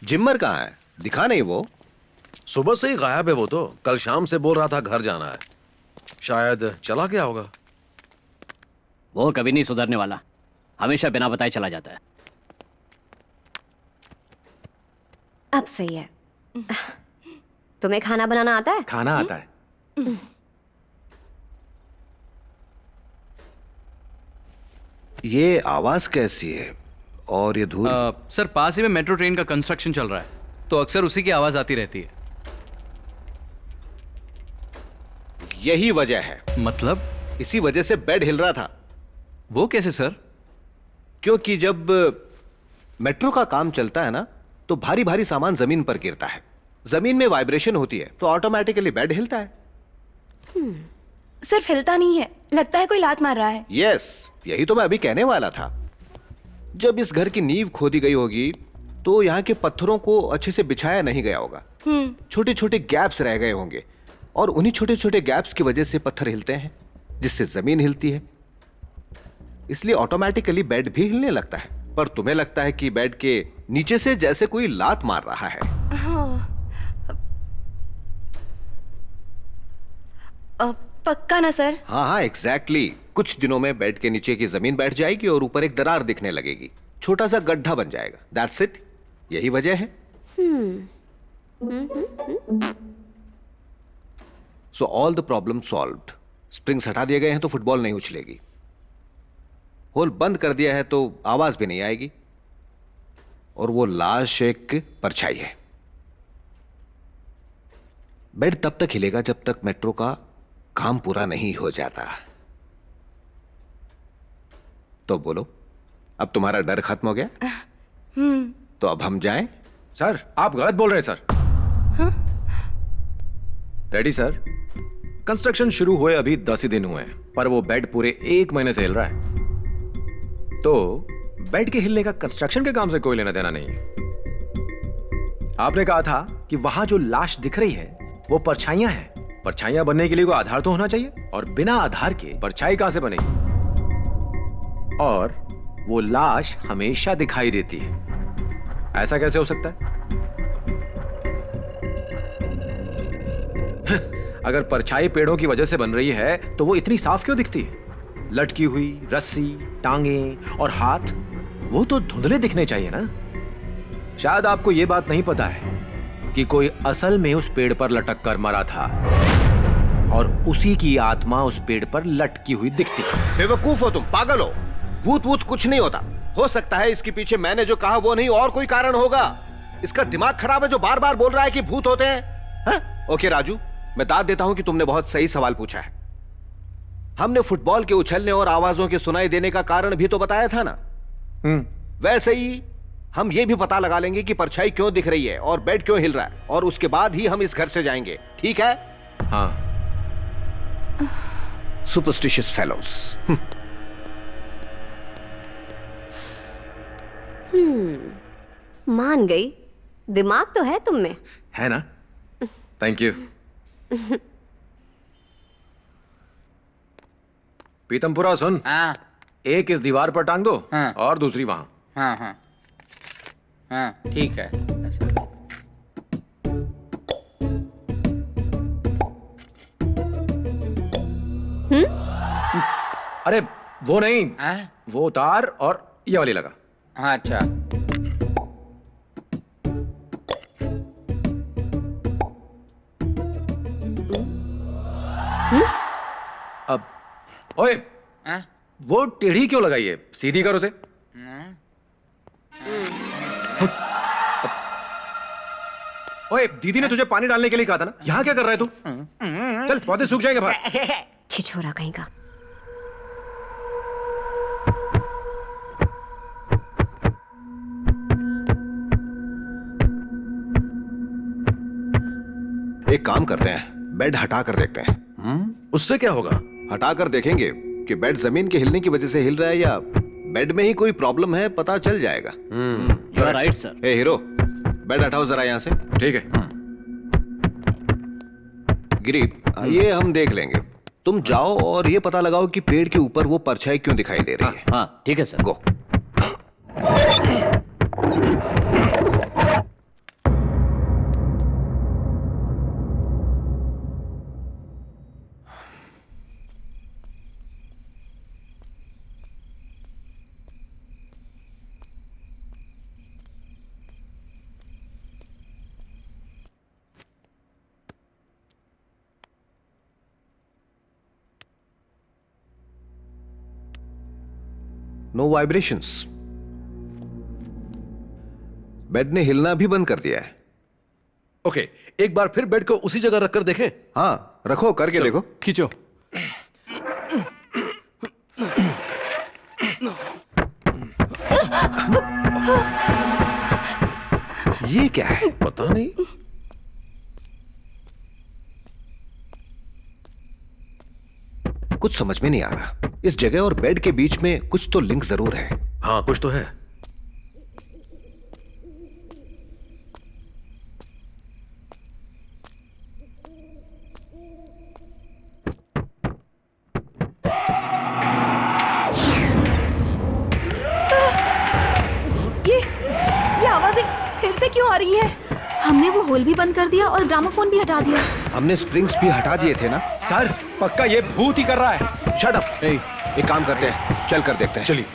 जिम्मर कहाँ है? दिखा नहीं वो। सुबह से ही गायब है वो तो। कल शाम से बोल रहा था घर जाना है। शायद चला गया होगा। वो कभी नहीं सुधरने वाला, हमेशा बिना बताए चला जाता है। अब सही है। तुम्हें खाना बनाना आता है? खाना आता है। ये आवाज कैसी है और ये धूल? सर पास ही में मेट्रो ट्रेन का कंस्ट्रक्शन चल रहा है, तो अक्सर उसी की आवाज आती रहती है। यही वजह है। मतलब? इसी वजह से बेड हिल रहा था। वो कैसे सर? क्योंकि जब मेट्रो का काम चलता है ना, तो भारी भारी सामान जमीन पर गिरता है, जमीन में वाइब्रेशन होती है, तो ऑटोमेटिकली बेड हिलता है। सिर्फ हिलता नहीं है, लगता है कोई लात मार रहा है। यस, यही तो मैं अभी कहने वाला था। जब इस घर की नींव खोदी गई होगी तो यहाँ के पत्थरों को अच्छे से बिछाया नहीं गया होगा। छोटे छोटे गैप्स रह गए होंगे और उन्हीं छोटे छोटे गैप्स की वजह से पत्थर हिलते हैं, जिससे जमीन हिलती है। इसलिए ऑटोमेटिकली बेड भी हिलने लगता है। पर तुम्हें लगता है कि बेड के नीचे से जैसे कोई लात मार रहा है। पक्का ना सर? हाँ हाँ, एग्जैक्टली। कुछ दिनों में बेड के नीचे की जमीन बैठ जाएगी और ऊपर एक दरार दिखने लगेगी, छोटा सा गड्ढा बन जाएगा। That's it. यही वजह है। So all the problem solved. Springs हटा दिए गए हैं तो फुटबॉल नहीं उछलेगी। होल बंद कर दिया है तो आवाज भी नहीं आएगी। और वो लाश एक परछाई है। बेड तब तक हिलेगा जब तक मेट्रो का काम पूरा नहीं हो जाता। तो बोलो, अब तुम्हारा डर खत्म हो गया? तो अब हम जाएं? सर आप गलत बोल रहे हैं सर। Ready sir? कंस्ट्रक्शन शुरू हुए अभी 10 ही दिन हुए हैं, पर वो बेड पूरे 1 महीने से हिल रहा है। तो बेड के हिलने का कंस्ट्रक्शन के काम से कोई लेना देना नहीं है। आपने कहा था कि वहां जो लाश दिख रही है वो परछाइयां हैं। परछाइयां बनने के लिए कोई आधार तो होना चाहिए, और बिना आधार के परछाई कहां से बनेगी? और वो लाश हमेशा दिखाई देती है, ऐसा कैसे हो सकता है? अगर परछाई पेड़ों की वजह से बन रही है तो वो इतनी साफ क्यों दिखती है? लटकी हुई रस्सी, टांगे और हाथ, वो तो धुंधले दिखने चाहिए ना। शायद आपको यह बात नहीं पता है कि कोई असल में उस पेड़ पर लटक कर मरा था और उसी की आत्मा उस पेड़ पर लटकी हुई दिखती है। बेवकूफ हो तुम, पागल हो। भूत वूत कुछ नहीं होता। हो सकता है इसके पीछे मैंने जो कहा वो नहीं और कोई कारण होगा। इसका दिमाग खराब है जो बार बार बोल रहा है कि भूत होते हैं। हा? ओके राजू, मैं दाद देता हूं कि तुमने बहुत सही सवाल पूछा है। हमने फुटबॉल के उछलने और आवाजों के सुनाई देने का कारण भी तो बताया था ना। वैसे ही हम ये भी पता लगा लेंगे कि परछाई क्यों दिख रही है और बेड क्यों हिल रहा है, और उसके बाद ही हम इस घर से जाएंगे। ठीक है? हाँ। Superstitious fellows. मान गई। दिमाग तो है तुम में, है ना? Thank you. पीतमपुरा सुन। हाँ एक इस दीवार पर टांग दो। हाँ। और दूसरी वहां। हाँ हाँ हाँ ठीक है। अरे वो नहीं, हाँ वो उतार और ये वाली लगा। हाँ अच्छा। अब ओए, हाँ? वो टेढ़ी क्यों लगाई है? सीधी करो से। ओए, दीदी ने तुझे पानी डालने के लिए कहा था ना, यहाँ क्या कर रहा है तू? चल, पौधे सूख जाएंगे बाहर। छिछोरा कहीं का। एक काम करते हैं, बेड हटा कर देखते हैं। उससे क्या होगा? हटा कर देखेंगे कि बेड जमीन के हिलने की वजह से हिल रहा है या बेड में ही कोई प्रॉब्लम है, पता चल जाएगा। You are right sir. ए हीरो, बेड हटाओ जरा यहाँ से। ठीक है। गिरी, ये हम देख लेंगे। तुम जाओ और ये पता लगाओ कि पेड़ के ऊपर वो परछाई क्यों दिखाई दे रही है। हाँ ठीक है sir. Go. No vibrations. Bed ने हिलना भी बंद कर दिया है। ओके, एक बार फिर बेड को उसी जगह रखकर देखें। हाँ, रखो, करके देखो। खींचो। ये क्या है? पता नहीं। कुछ समझ में नहीं आ रहा। इस जगह और बेड के बीच में कुछ तो लिंक जरूर है। हाँ, कुछ तो है। ये आवाजें फिर से क्यों आ रही है? हमने वो होल भी बंद कर दिया और ग्रामोफोन भी हटा दिया। हमने स्प्रिंग्स भी हटा दिए थे ना। सर पक्का ये भूत ही कर रहा है। Shut up. एक काम करते हैं, चल कर देखते हैं। चलिए।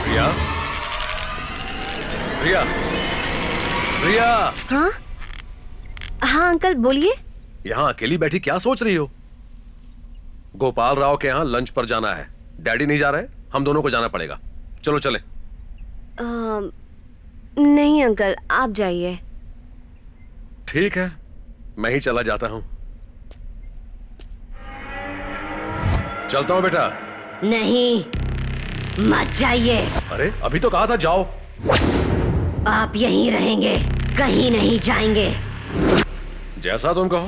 प्रिया, प्रिया, प्रिया, हाँ हाँ अंकल बोलिए। यहां अकेली बैठी क्या सोच रही हो? गोपाल राव के यहां लंच पर जाना है। डैडी नहीं जा रहे, हम दोनों को जाना पड़ेगा। चलो चले। नहीं अंकल, आप जाइए। ठीक है, मैं ही चला जाता हूं। चलता हूं बेटा। नहीं, मत जाइए। अरे अभी तो कहा था जाओ। आप यहीं रहेंगे, कहीं नहीं जाएंगे। जैसा तुम कहो।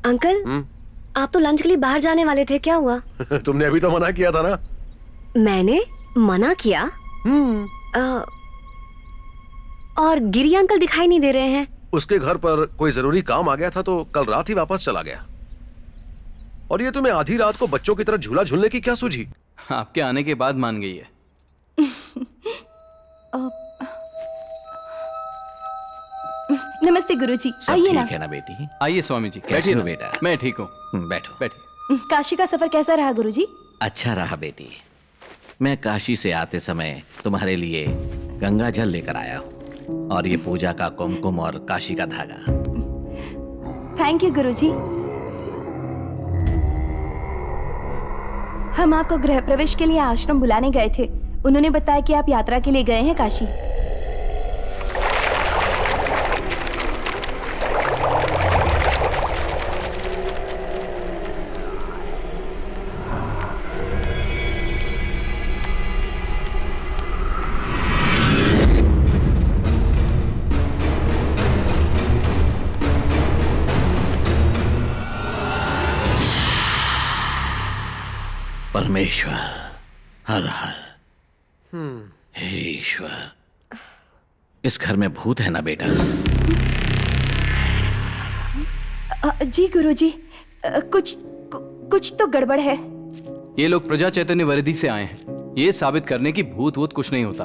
अंकल, आप तो लंच के लिए बाहर जाने वाले थे, क्या हुआ? तुमने अभी तो मना किया था ना। मैंने मना किया? और गिरी अंकल दिखाई नहीं दे रहे हैं। उसके घर पर कोई जरूरी काम आ गया था तो कल रात ही वापस चला गया। और ये तुम्हें आधी रात को बच्चों की तरह झूला झूलने की क्या सूझी? आपके आने के बाद मान गई है। नमस्ते गुरुजी, आइए ना। ठीक है ना बेटी? आइए स्वामी जी, कैसे बैठिए हो ना। बेटा? मैं ठीक हूँ। बैठो। बैठिए। काशी का सफर कैसा रहा गुरुजी? अच्छा रहा बेटी। मैं काशी से आते समय तुम्हारे लिए गंगा जल लेकर आया हूँ और ये पूजा का कुमकुम और काशी का धागा। थैंक यू गुरुजी। हम आपको गृह प्रवेश के लिए आश्रम बुलाने गए थे। उन्होंने बताया कि आप यात्रा के लिए गए हैं काशी। परमेश्वर, हर हर। हे ईश्वर, इस घर में भूत है ना बेटा? जी गुरुजी, कुछ तो गड़बड़ है। ये लोग प्रजा चैतन्य वर्दी से आए हैं, ये साबित करने की भूत वूत कुछ नहीं होता।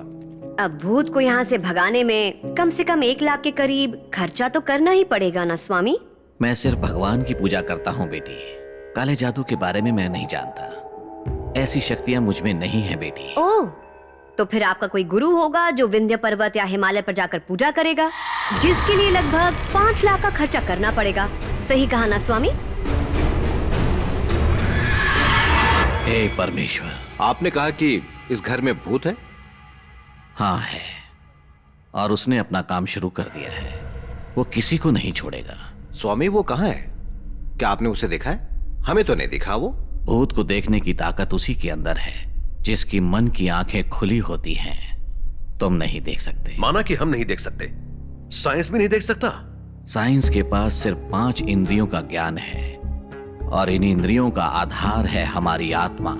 अब भूत को यहाँ से भगाने में कम से कम 1 लाख के करीब खर्चा तो करना ही पड़ेगा ना स्वामी? मैं सिर्फ भगवान की पूजा करता हूँ बेटी। काले जादू के बारे में मैं नहीं जानता। ऐसी शक्तियां मुझ में नहीं है बेटी। ओह, तो फिर आपका कोई गुरु होगा जो विंध्य पर्वत या हिमालय पर जाकर पूजा करेगा, जिसके लिए लगभग 5 लाख का खर्चा करना पड़ेगा। सही कहा ना स्वामी? हे परमेश्वर। आपने कहा कि इस घर में भूत है? हाँ है, और उसने अपना काम शुरू कर दिया है। वो किसी को नहीं छोड़ेगा। स्वामी वो कहाँ है? क्या आपने उसे देखा है? हमें तो नहीं दिखा वो। भूत को देखने की ताकत उसी के अंदर है जिसकी मन की आंखें खुली होती हैं। तुम नहीं देख सकते। माना कि हम नहीं देख सकते, साइंस भी नहीं देख सकता। साइंस के पास सिर्फ 5 इंद्रियों का ज्ञान है और इन इंद्रियों का आधार है हमारी आत्मा।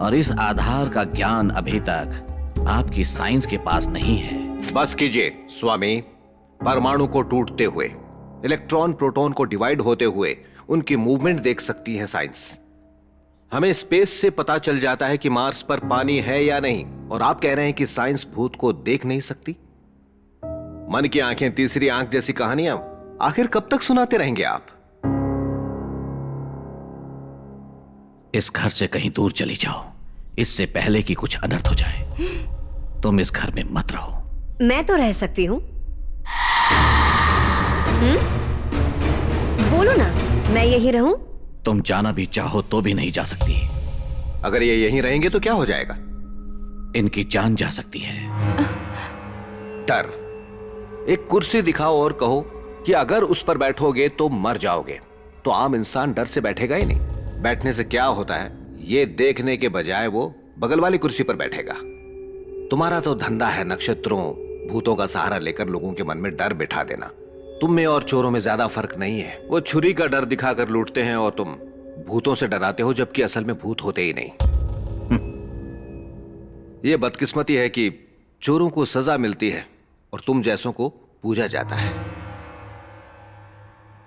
और इस आधार का ज्ञान अभी तक आपकी साइंस के पास नहीं है। बस कीजिए स्वामी, परमाणु को टूटते हुए इलेक्ट्रॉन प्रोटॉन को डिवाइड होते हुए उनकी मूवमेंट देख सकती है साइंस। हमें स्पेस से पता चल जाता है कि मार्स पर पानी है या नहीं, और आप कह रहे हैं कि साइंस भूत को देख नहीं सकती। मन की आंखें तीसरी आंख जैसी कहानियां आखिर कब तक सुनाते रहेंगे आप? इस घर से कहीं दूर चली जाओ, इससे पहले कि कुछ अनर्थ हो जाए। तुम इस घर में मत रहो। मैं तो रह सकती हूँ। बोलो ना, मैं यही रहूं? तुम जाना भी चाहो तो भी नहीं जा सकती। अगर ये यहीं रहेंगे तो क्या हो जाएगा? इनकी जान जा सकती है। डर। एक कुर्सी दिखाओ और कहो कि अगर उस पर बैठोगे तो मर जाओगे, तो आम इंसान डर से बैठेगा ही नहीं। बैठने से क्या होता है ये देखने के बजाय वो बगल वाली कुर्सी पर बैठेगा। तुम्हारा तो धंधा है नक्षत्रों, भूतों का सहारा लेकर लोगों के मन में डर बिठा देना। तुम में और चोरों में ज्यादा फर्क नहीं है। वो छुरी का डर दिखाकर लूटते हैं और तुम भूतों से डराते हो, जबकि असल में भूत होते ही नहीं। ये बदकिस्मती है कि चोरों को सजा मिलती है और तुम जैसों को पूजा जाता है।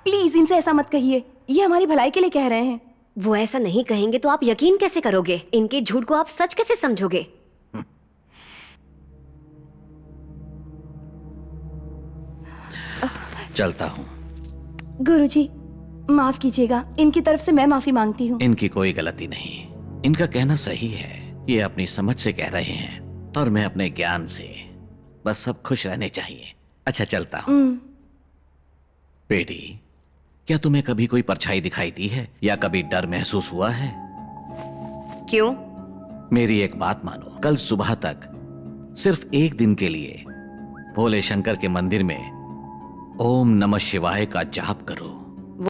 प्लीज इनसे ऐसा मत कहिए, ये हमारी भलाई के लिए कह रहे हैं। वो ऐसा नहीं कहेंगे तो आप यकीन कैसे करोगे? इनके झूठ को आप सच कैसे समझोगे? चलता हूं। गुरुजी माफ कीजिएगा, इनकी तरफ से मैं माफी मांगती हूँ। इनकी कोई गलती नहीं, इनका कहना सही है। ये अपनी समझ से कह रहे हैं और मैं अपने ज्ञान से। बस सब खुश रहने चाहिए। अच्छा चलता हूं। बेटी, क्या तुम्हें कभी कोई परछाई दिखाई दी है या कभी डर महसूस हुआ है? क्यों? मेरी एक बात मानो, कल सुबह तक सिर्फ एक दिन के लिए भोले शंकर के मंदिर में ओम नमः शिवाय का जाप करो।